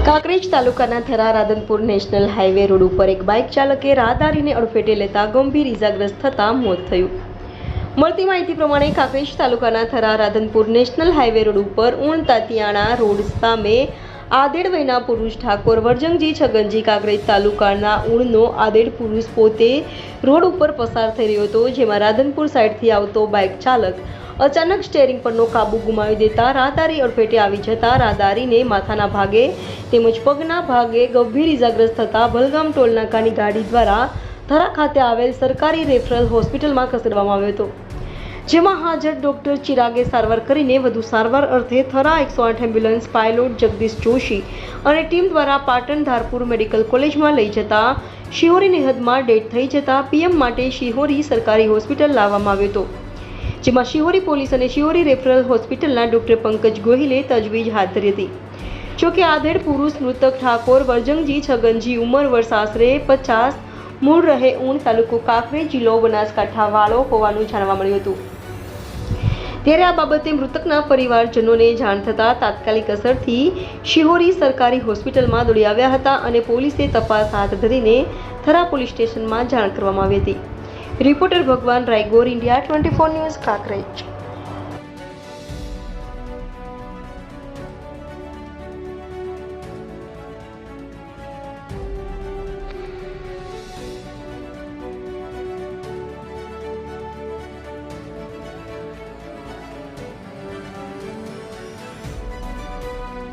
કાંકરેજ તાલુકાના Thara Radhanpur national highway road ઉપર એક બાઇક ચાલકે રાહદારીને અડફેટે લેતા ગંભીર ઇજાગ્રસ્ત થતાં મોત થયું. મળતી માહિતી પ્રમાણે કાંકરેજ તાલુકાના Thara Radhanpur national highway road ઉપર ઉણ તાતિયાણા રોડ સામે આધેડ વયના પુરુષ ઠાકોર વર્જંગજી છગનજી કાંકરેજ તાલુકાના ઉણનો આધેડ પુરુષ પોતે રોડ ઉપર પસાર થઈ રહ્યો હતો, જેમાં રાધનપુર સાઈડથી આવતો બાઇક ચાલક અચાનક સ્ટેરિંગ પરનો કાબુ ગુમાવી દેતા રાહદારી અડફેટે આવી જતા રાહદારીને માથાના ભાગે તેમજ પગના ભાગે ગંભીર ઇજાગ્રસ્ત થતા ભલગામ ટોલનાકાની ગાડી દ્વારા થરા ખાતે આવેલ સરકારી રેફરલ હોસ્પિટલમાં ખસેડવામાં આવ્યો હતો, જેમાં હાજર ડોક્ટર ચિરાગે સારવાર કરીને વધુ સારવાર અર્થે થરા 108 એમ્બ્યુલન્સ પાયલોટ જગદીશ જોશી અને ટીમ દ્વારા પાટણ ધારપુર મેડિકલ કોલેજમાં લઈ જતા શિહોરીની હદમાં ડેથ થઈ જતા પીએમ માટે શિહોરી સરકારી હોસ્પિટલ લાવવામાં આવ્યો હતો, જેમાં શિહોરી પોલીસ અને શિહોરી રેફરલ હોસ્પિટલના ડોક્ટર પંકજ ગોહિલે તજવીજ હાથ ધરી હતી. જોકે આધેડ પુરુષ મૃતક ઠાકોર વર્જંગજી છગનજી ઉંમર વર્ષ આશરે 50, મૂળ રહે ઉણ, તાલુકો કાંકરેજ, જિલ્લો બનાસકાંઠા વાળો હોવાનું જાણવા મળ્યું હતું. ત્યારે આ બાબતે મૃતકના પરિવારજનોને જાણ થતાં તાત્કાલિક અસરથી શિહોરી સરકારી હોસ્પિટલમાં દોડી આવ્યા હતા અને પોલીસે તપાસ હાથ ધરીને થરા પોલીસ સ્ટેશનમાં જાણ કરવામાં આવી હતી. રિપોર્ટર ભગવાન રાયગોર, ઇન્ડિયા 24 ન્યૂઝ, કાંકરેજ.